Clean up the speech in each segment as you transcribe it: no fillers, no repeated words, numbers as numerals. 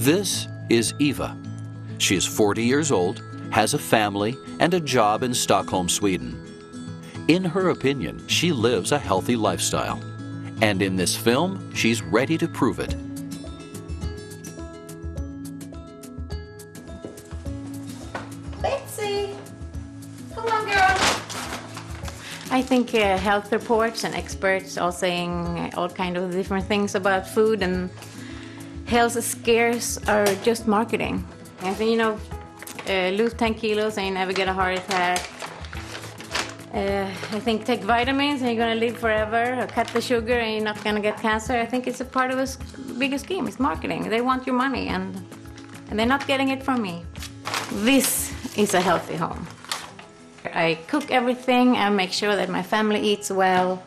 This is Eva. She is 40 years old, has a family, and a job in Stockholm, Sweden. In her opinion, she lives a healthy lifestyle. And in this film, she's ready to prove it. Betsy! Come on, girl! I think health reports and experts are saying all kind of different things about food, and health scares are just marketing. I think, you know, lose 10 kilos and you never get a heart attack. I think take vitamins and you're going to live forever, or cut the sugar and you're not going to get cancer. I think it's a part of a bigger scheme. It's marketing. They want your money, and they're not getting it from me. This is a healthy home. I cook everything and make sure that my family eats well.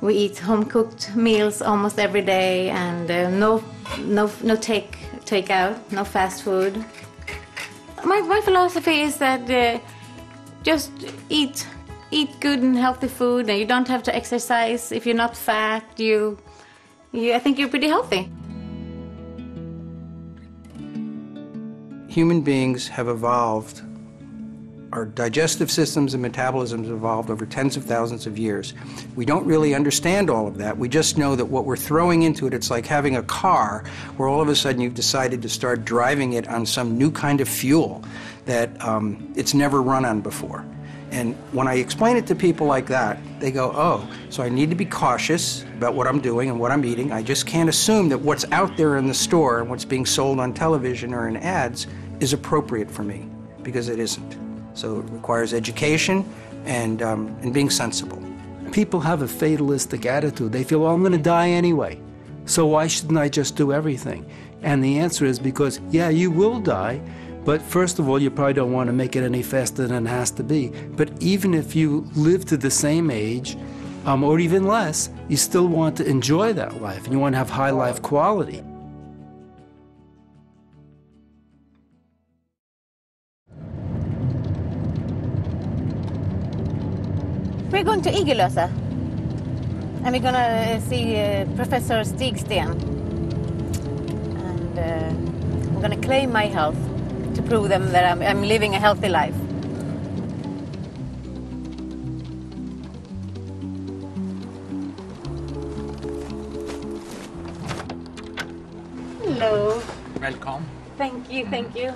We eat home-cooked meals almost every day, and no takeout, no fast food. My philosophy is that just eat good and healthy food, and you don't have to exercise. If you're not fat, I think you're pretty healthy. Human beings have evolved. Our digestive systems and metabolisms have evolved over tens of thousands of years. We don't really understand all of that. We just know that what we're throwing into it, it's like having a car where all of a sudden you've decided to start driving it on some new kind of fuel that it's never run on before. And when I explain it to people like that, they go, oh, so I need to be cautious about what I'm doing and what I'm eating. I just can't assume that what's out there in the store and what's being sold on television or in ads is appropriate for me, because it isn't. So it requires education and being sensible. People have a fatalistic attitude. They feel, well, I'm going to die anyway, so why shouldn't I just do everything? And the answer is because, yeah, you will die, but first of all, you probably don't want to make it any faster than it has to be. But even if you live to the same age, or even less, you still want to enjoy that life, and you want to have high life quality. We're going to Igelösa, and we're going to see Professor Stigsten. And I'm going to claim my health to prove them that I'm living a healthy life. Hello. Welcome. Thank you, thank you.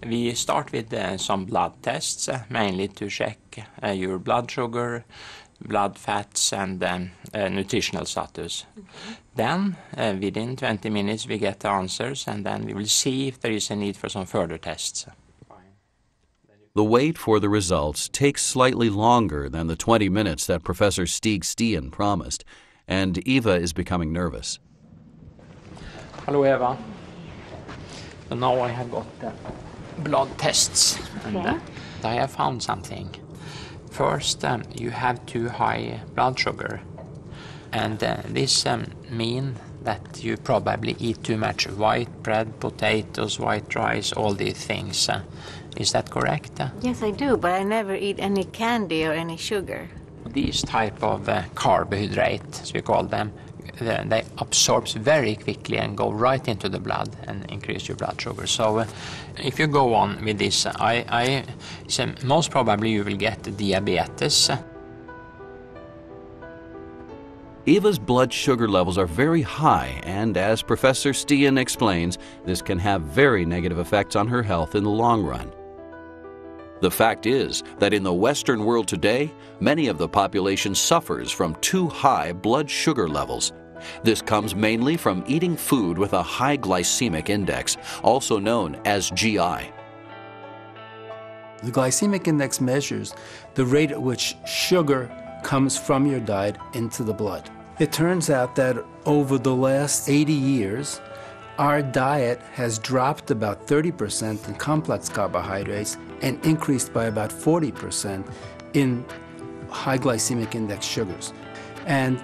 We start with some blood tests, mainly to check your blood sugar, blood fats, and nutritional status. Then, within 20 minutes, we get the answers, and then we will see if there is a need for some further tests. The wait for the results takes slightly longer than the 20 minutes that Professor Stigsten promised, and Eva is becoming nervous. Hello, Eva. So now I have got the blood tests, and I have found something. First, you have too high blood sugar, and this means that you probably eat too much white bread, potatoes, white rice, all these things. Is that correct? Yes, I do, but I never eat any candy or any sugar. These type of carbohydrates, as we call them, they absorb very quickly and go right into the blood and increase your blood sugar. So if you go on with this, I say most probably you will get diabetes. Eva's blood sugar levels are very high, and as Professor Stigsten explains, this can have very negative effects on her health in the long run. The fact is that in the Western world today, many of the population suffers from too high blood sugar levels. This comes mainly from eating food with a high glycemic index, also known as GI. The glycemic index measures the rate at which sugar comes from your diet into the blood. It turns out that over the last 80 years, our diet has dropped about 30% in complex carbohydrates and increased by about 40% in high glycemic index sugars. And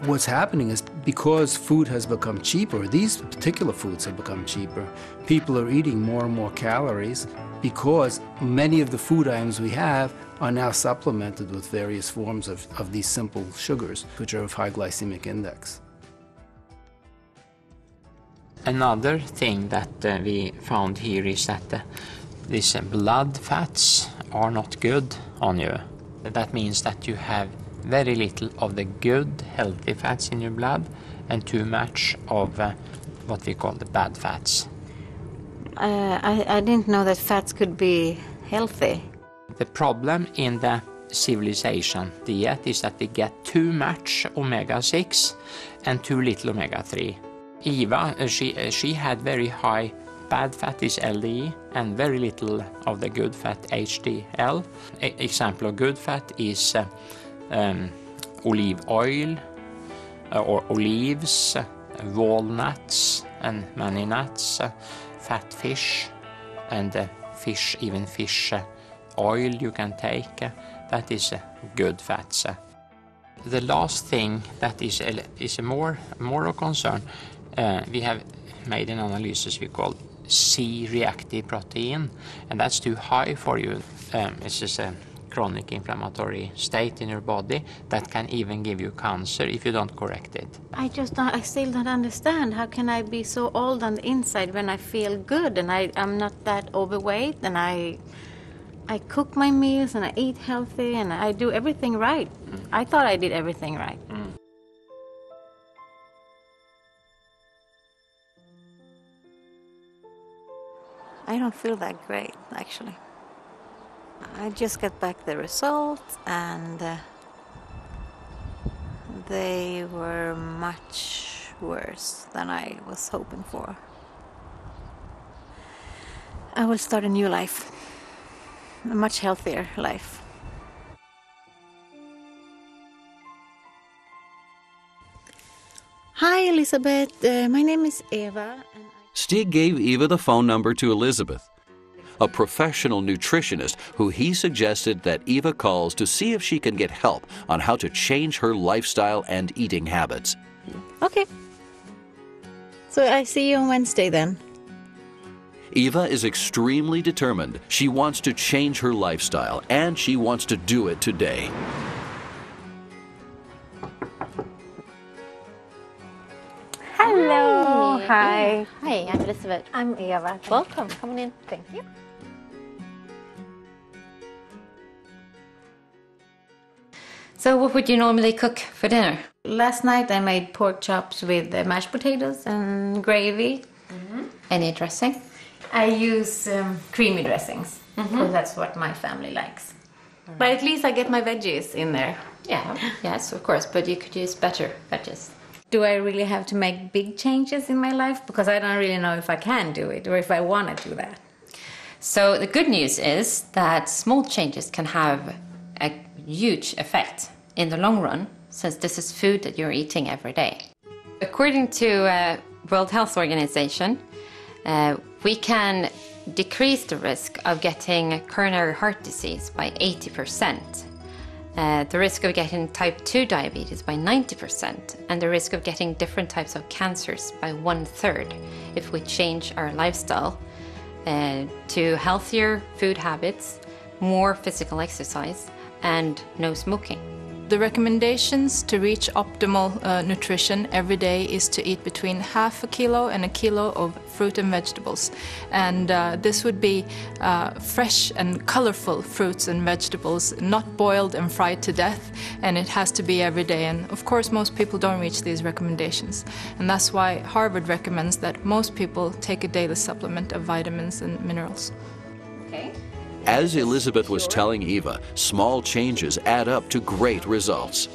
what's happening is because food has become cheaper, these particular foods have become cheaper, people are eating more and more calories because many of the food items we have are now supplemented with various forms of these simple sugars, which are of high glycemic index. Another thing that we found here is that these blood fats are not good on you. That means that you have very little of the good, healthy fats in your blood and too much of what we call the bad fats. I didn't know that fats could be healthy. The problem in the civilization diet is that we get too much omega-6 and too little omega-3. Eva, she had very high bad fat is LDE and very little of the good fat HDL. Example of good fat is olive oil or olives, walnuts and many nuts, fat fish and fish, even fish oil you can take. That is good fats. The last thing that is more of concern, we have made an analysis we call C-reactive protein, and that's too high for you. It's just a chronic inflammatory state in your body that can even give you cancer if you don't correct it. I still don't understand. How can I be so old on the inside when I feel good and I'm not that overweight and I cook my meals and I eat healthy and I do everything right. I thought I did everything right. I don't feel that great, actually. I just got back the results and they were much worse than I was hoping for. I will start a new life, a much healthier life. Hi, Elizabeth. My name is Eva. And Stig gave Eva the phone number to Elizabeth, a professional nutritionist who he suggested that Eva calls to see if she can get help on how to change her lifestyle and eating habits. Okay. So I see you on Wednesday then. Eva is extremely determined. She wants to change her lifestyle, and she wants to do it today. Hello. Hi. Hi, I'm Elizabeth. I'm Eva. Welcome. Come on in. Thank you. So what would you normally cook for dinner? Last night I made pork chops with mashed potatoes and gravy. Any dressing? I use creamy dressings because that's what my family likes. But at least I get my veggies in there. Yeah, yes, of course, but you could use better veggies. Do I really have to make big changes in my life? Because I don't really know if I can do it or if I want to do that. So the good news is that small changes can have a huge effect in the long run, since this is food that you're eating every day. According to World Health Organization, we can decrease the risk of getting coronary heart disease by 80%. The risk of getting type 2 diabetes by 90%, and the risk of getting different types of cancers by 1/3 if we change our lifestyle to healthier food habits, more physical exercise, and no smoking. The recommendations to reach optimal nutrition every day is to eat between half a kilo and a kilo of fruit and vegetables. And this would be fresh and colorful fruits and vegetables, not boiled and fried to death, and it has to be every day. And of course, most people don't reach these recommendations. And that's why Harvard recommends that most people take a daily supplement of vitamins and minerals. Okay. As Elizabeth was telling Eva, small changes add up to great results.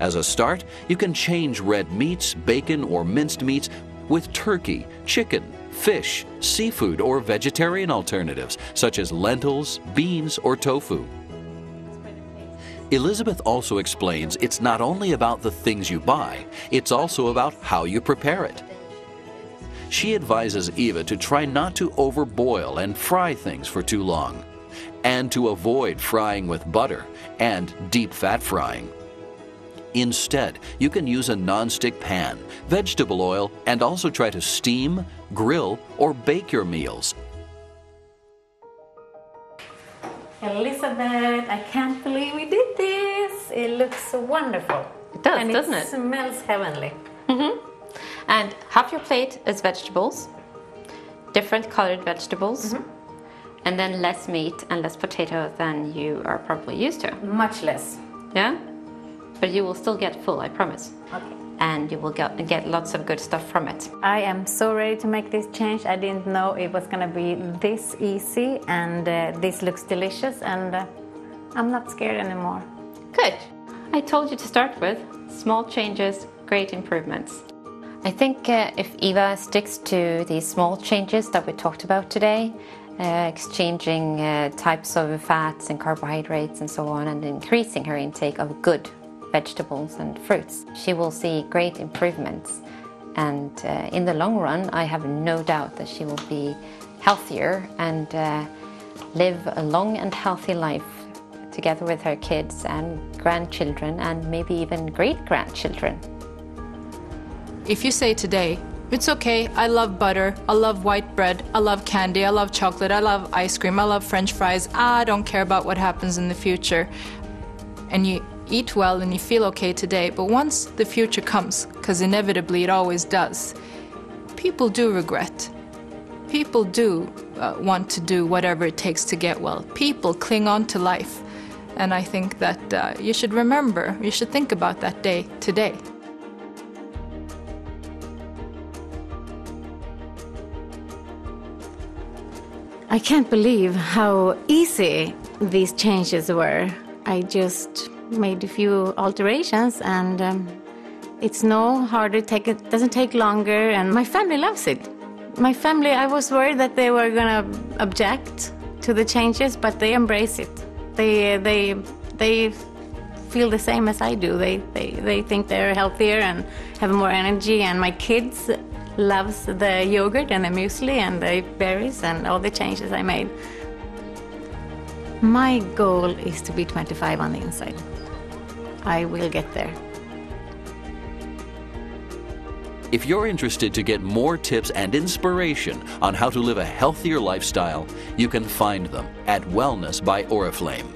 As a start, you can change red meats, bacon, or minced meats with turkey, chicken, fish, seafood, or vegetarian alternatives, such as lentils, beans, or tofu. Elizabeth also explains it's not only about the things you buy, it's also about how you prepare it. She advises Eva to try not to overboil and fry things for too long, and to avoid frying with butter and deep fat frying. Instead, you can use a non-stick pan, vegetable oil, and also try to steam, grill, or bake your meals. Elizabeth, I can't believe we did this. It looks so wonderful. It does, and doesn't it? It smells heavenly. And half your plate is vegetables, different colored vegetables, and then less meat and less potato than you are probably used to. Much less. Yeah? But you will still get full, I promise. Okay. And you will get lots of good stuff from it. I am so ready to make this change. I didn't know it was going to be this easy, and this looks delicious, and I'm not scared anymore. Good. I told you to start with small changes, great improvements. I think if Eva sticks to these small changes that we talked about today, exchanging types of fats and carbohydrates and so on, and increasing her intake of good vegetables and fruits, she will see great improvements. And in the long run, I have no doubt that she will be healthier and live a long and healthy life together with her kids and grandchildren and maybe even great-grandchildren. If you say today, it's okay, I love butter, I love white bread, I love candy, I love chocolate, I love ice cream, I love French fries, I don't care about what happens in the future, and you eat well and you feel okay today, but once the future comes, because inevitably it always does, people do regret. People do want to do whatever it takes to get well. People cling on to life. And I think that you should remember, you should think about that day today. I can't believe how easy these changes were. I just made a few alterations, and it's no harder, it doesn't take longer, and my family loves it. My family, I was worried that they were going to object to the changes, but they embrace it. They feel the same as I do. They think they're healthier and have more energy, and my kids loves the yogurt and the muesli and the berries and all the changes I made. My goal is to be 25 on the inside. I will get there. If you're interested to get more tips and inspiration on how to live a healthier lifestyle, you can find them at Wellness by Oriflame.